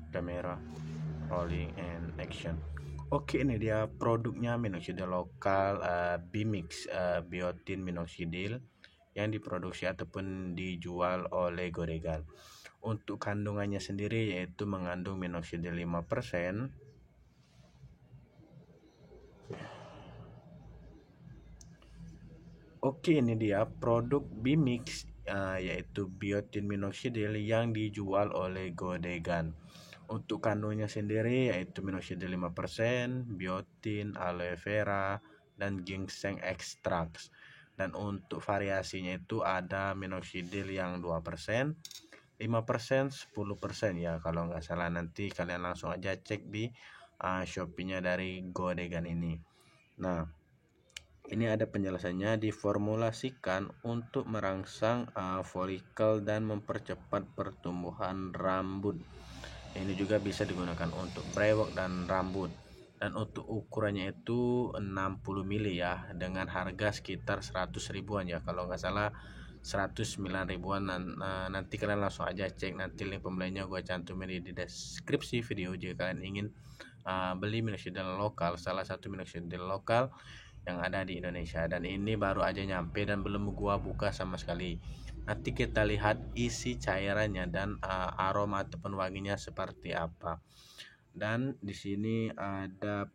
Kamera, rolling and action. Oke, ini dia produknya minoxidil lokal Bimix biotin minoxidil yang diproduksi ataupun dijual oleh Goregan. Untuk kandungannya sendiri yaitu mengandung minoxidil 5%. Oke, ini dia produk Bimix yaitu biotin minoxidil yang dijual oleh Godegan. Untuk kandungannya sendiri yaitu minoxidil 5%, biotin, aloe vera, dan ginseng extract. Dan untuk variasinya itu ada minoxidil yang 2%, 5%, 10% ya kalau nggak salah. Nanti kalian langsung aja cek di Shopee-nya dari Godegan ini. Nah, ini ada penjelasannya, diformulasikan untuk merangsang folikel dan mempercepat pertumbuhan rambut. Ini juga bisa digunakan untuk brewok dan rambut. Dan untuk ukurannya itu 60 mili ya, dengan harga sekitar 100 ribuan ya kalau nggak salah, 109 ribuan. Nanti kalian langsung aja cek, nanti link pembeliannya gue cantumin di deskripsi video jika kalian ingin beli minoxidil lokal, salah satu minoxidil lokal yang ada di Indonesia. Dan ini baru aja nyampe dan belum gua buka sama sekali. Nanti kita lihat isi cairannya dan aroma ataupun wanginya seperti apa. Dan di sini ada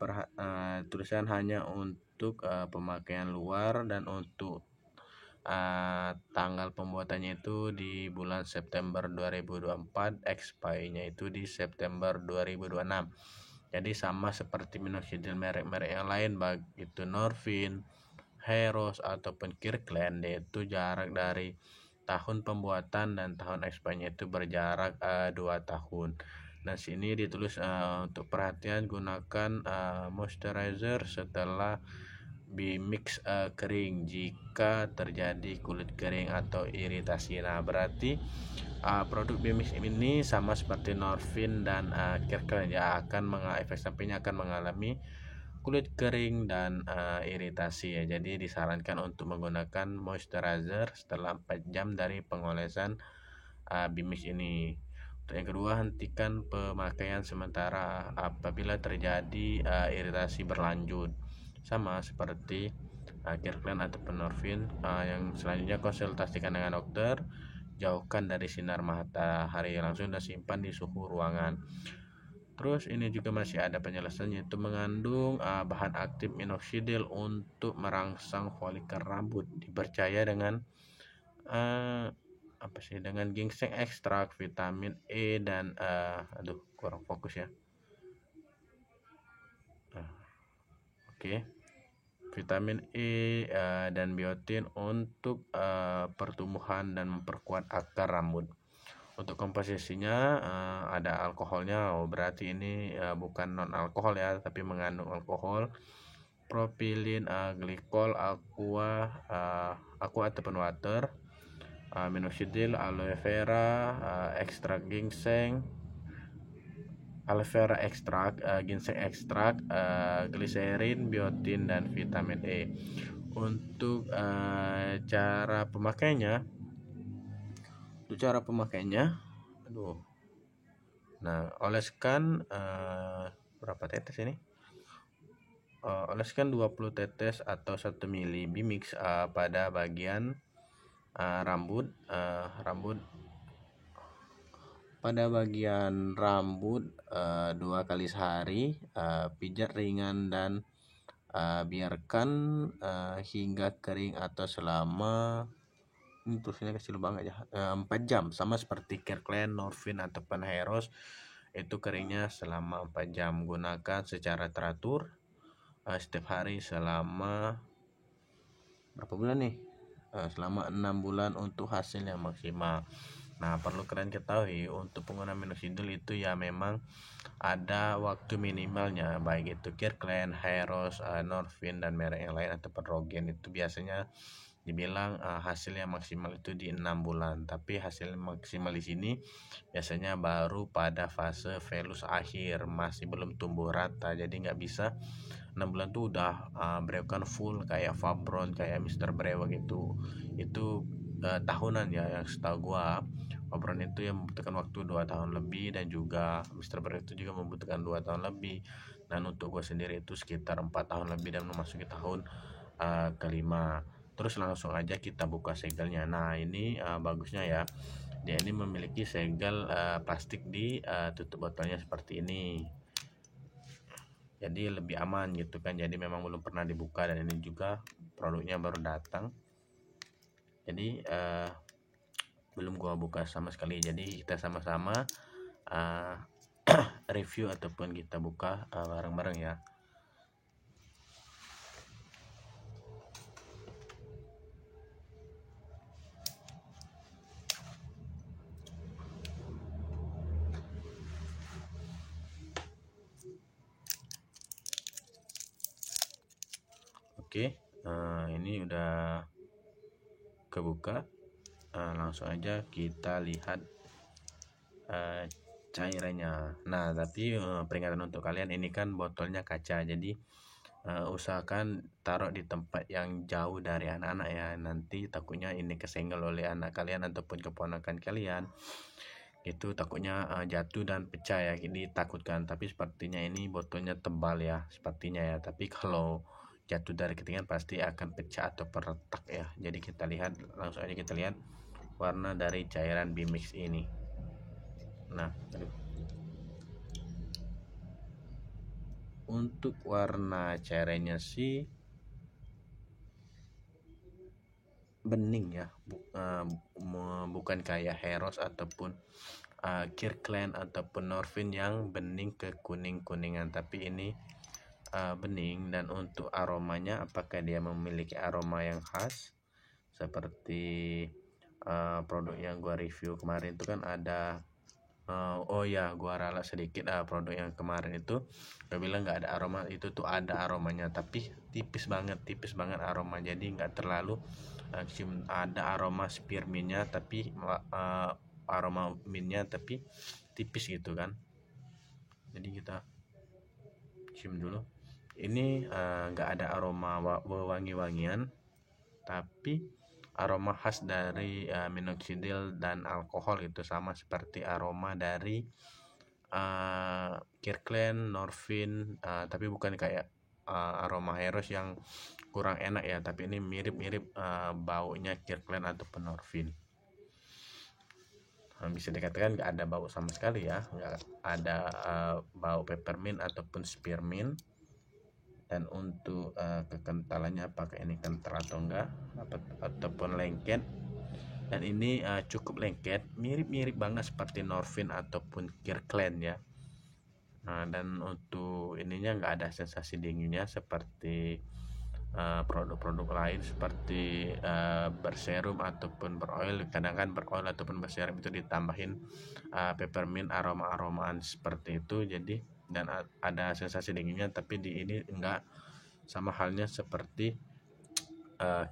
tulisan hanya untuk pemakaian luar, dan untuk tanggal pembuatannya itu di bulan September 2024, expiry-nya itu di September 2026. Jadi sama seperti minoxidil merek-merek yang lain, baik itu Norvin, Heros ataupun Kirkland, yaitu jarak dari tahun pembuatan dan tahun expiry-nya itu berjarak 2 tahun. Nah, sini ditulis untuk perhatian gunakan moisturizer setelah Bimix kering jika terjadi kulit kering atau iritasi. Nah, berarti produk Bimix ini sama seperti Norvin dan Kirkland ya, efek sampingnya akan mengalami kulit kering dan iritasi ya. Jadi disarankan untuk menggunakan moisturizer setelah 4 jam dari pengolesan Bimix ini. Untuk yang kedua, hentikan pemakaian sementara apabila terjadi iritasi berlanjut, sama seperti Kirkland ataupun Norvin. Yang selanjutnya, konsultasikan dengan dokter, jauhkan dari sinar matahari langsung dan simpan di suhu ruangan. Terus ini juga masih ada penjelasannya, itu mengandung bahan aktif minoxidil untuk merangsang folikel rambut, dipercaya dengan dengan ginseng ekstrak, vitamin E dan kurang fokus ya. Vitamin E dan biotin untuk pertumbuhan dan memperkuat akar rambut. Untuk komposisinya ada alkoholnya, berarti ini bukan non alkohol ya, tapi mengandung alkohol. Propilin glikol, aqua ataupun water, minoxidil, aloe vera, ekstrak ginseng, aloe vera ekstrak, ginseng ekstrak, gliserin, biotin dan vitamin E. Untuk cara pemakainya, oleskan berapa tetes ini? Oleskan 20 tetes atau 1 mili Bimix pada bagian rambut, pada bagian rambut 2 kali sehari, pijat ringan dan biarkan hingga kering atau selama, ini tulisannya kecil banget ya, 4 jam, sama seperti Kirkland, Norvin ataupun Heros, itu keringnya selama 4 jam. Gunakan secara teratur setiap hari selama berapa bulan nih? Selama 6 bulan untuk hasil yang maksimal. Nah, perlu kalian ketahui, untuk penggunaan minoxidil itu ya memang ada waktu minimalnya, baik itu Kirkland, Heros, Norvin dan merek yang lain ataupun Rogaine, itu biasanya dibilang hasil yang maksimal itu di 6 bulan. Tapi hasil maksimal di sini biasanya baru pada fase velus akhir, masih belum tumbuh rata. Jadi nggak bisa 6 bulan tuh udah brewokan full kayak Fabron, kayak Mr. Brewok itu tahunan ya, yang setahu gua Obron itu yang membutuhkan waktu 2 tahun lebih, dan juga Mr. Bear itu juga membutuhkan 2 tahun lebih, dan untuk gue sendiri itu sekitar 4 tahun lebih dan memasuki tahun kelima. Terus langsung aja kita buka segelnya. Nah ini bagusnya ya, dia ini memiliki segel plastik di tutup botolnya seperti ini, jadi lebih aman gitu kan. Jadi memang belum pernah dibuka, dan ini juga produknya baru datang, jadi belum gua buka sama sekali. Jadi kita sama-sama uh, review ataupun kita buka bareng-bareng ya. Oke, ini udah kebuka. Langsung aja kita lihat cairannya. Nah tapi peringatan untuk kalian, ini kan botolnya kaca, jadi usahakan taruh di tempat yang jauh dari anak-anak ya, nanti takutnya ini kesenggol oleh anak kalian ataupun keponakan kalian, itu takutnya jatuh dan pecah ya, ini takutkan. Tapi sepertinya ini botolnya tebal ya sepertinya ya, tapi kalau jatuh dari ketinggian pasti akan pecah atau retak ya. Jadi kita lihat, langsung aja kita lihat warna dari cairan Bimix ini. Nah untuk warna cairannya sih bening ya, bukan kayak Heros ataupun Kirkland ataupun Norvin yang bening ke kuning-kuningan, tapi ini bening. Dan untuk aromanya, apakah dia memiliki aroma yang khas seperti produk yang gua review kemarin itu kan ada oh ya, gua ralat sedikit, produk yang kemarin itu gua bilang nggak ada aroma, itu tuh ada aromanya tapi tipis banget aroma, jadi nggak terlalu cium. Ada aroma spearmintnya, tapi aroma mintnya tapi tipis gitu kan. Jadi kita cium dulu, ini nggak ada aroma wangi-wangian, tapi aroma khas dari minoxidil dan alkohol, itu sama seperti aroma dari Kirkland, Norvin, tapi bukan kayak aroma Heros yang kurang enak ya, tapi ini mirip-mirip baunya Kirkland ataupun Norvin. Bisa dikatakan nggak ada bau sama sekali ya, nggak ada bau peppermint ataupun spearmint. Dan untuk kekentalannya, apakah ini kental atau enggak ataupun lengket, dan ini cukup lengket, mirip-mirip banget seperti Norvin ataupun Kirkland ya. Dan untuk ininya nggak ada sensasi dinginnya seperti produk-produk lain seperti berserum ataupun beroil. Kadang kan beroil ataupun berserum itu ditambahin peppermint, aroma-aromaan seperti itu, jadi dan ada sensasi dinginnya. Tapi di ini enggak, sama halnya seperti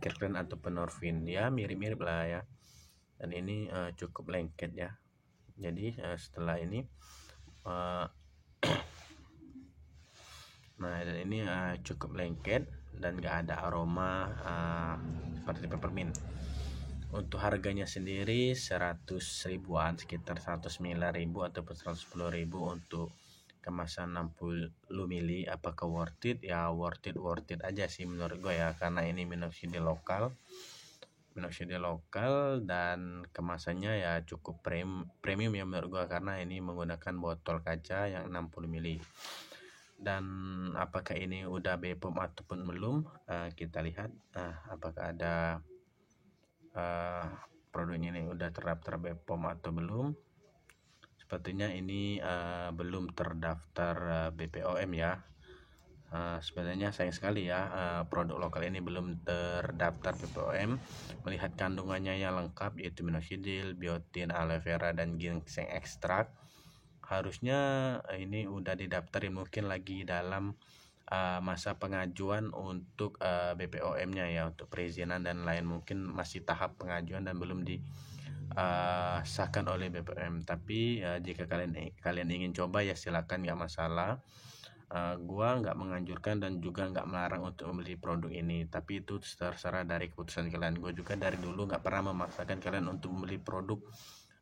Kirkland ataupun Norvin ya, mirip-mirip lah ya. Dan ini cukup lengket ya. Jadi setelah ini nah dan ini cukup lengket dan gak ada aroma seperti peppermint. Untuk harganya sendiri 100 ribuan, sekitar 109.000 ataupun 110.000 untuk kemasan 60 ml. Apakah worth it? Ya worth it aja sih menurut gue ya, karena ini minoxidil lokal dan kemasannya ya cukup premium ya menurut gue, karena ini menggunakan botol kaca yang 60 ml. Dan apakah ini udah BPOM ataupun belum, kita lihat apakah ada produknya ini udah terdaftar BPOM atau belum. Sepertinya ini belum terdaftar BPOM ya. Sebenarnya sayang sekali ya, produk lokal ini belum terdaftar BPOM. Melihat kandungannya yang lengkap, yaitu minoxidil, biotin, aloe vera, dan ginseng ekstrak, harusnya ini udah didaftarin. Mungkin lagi dalam masa pengajuan untuk BPOM-nya ya, untuk perizinan dan lain, mungkin masih tahap pengajuan dan belum disahkan oleh BPOM. Tapi jika kalian ingin coba ya silakan, nggak masalah. Gua nggak menganjurkan dan juga nggak melarang untuk membeli produk ini, tapi itu terserah dari keputusan kalian. Gue juga dari dulu nggak pernah memaksakan kalian untuk membeli produk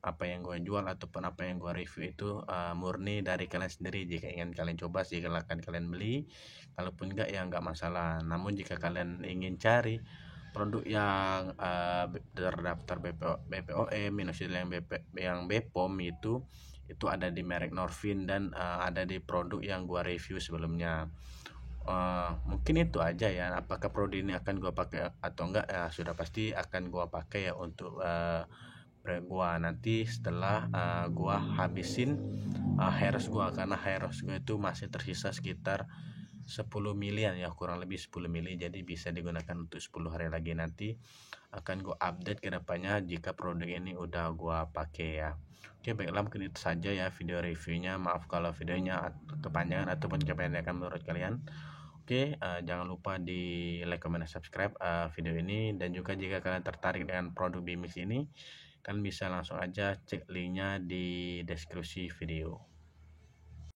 apa yang gue jual ataupun apa yang gue review itu murni dari kalian sendiri. Jika ingin kalian coba silakan kalian beli, kalaupun enggak ya enggak masalah. Namun jika kalian ingin cari produk yang terdaftar BPOM, minoxidil yang BPOM itu ada di merek Norvin dan ada di produk yang gua review sebelumnya. Mungkin itu aja ya. Apakah produk ini akan gua pakai atau enggak ya, sudah pasti akan gua pakai ya untuk brand gua nanti setelah gua habisin Heros gua, karena Heros gua itu masih tersisa sekitar 10 milian ya, kurang lebih 10 mili, jadi bisa digunakan untuk 10 hari lagi. Nanti akan gua update ke depannya jika produk ini udah gua pakai ya. Oke, baiklah, mungkin itu saja ya video reviewnya. Maaf kalau videonya kepanjangan ataupun kependekan menurut kalian. Oke, jangan lupa di like, comment, dan subscribe video ini. Dan juga jika kalian tertarik dengan produk Bimix ini, kalian bisa langsung aja cek linknya di deskripsi video.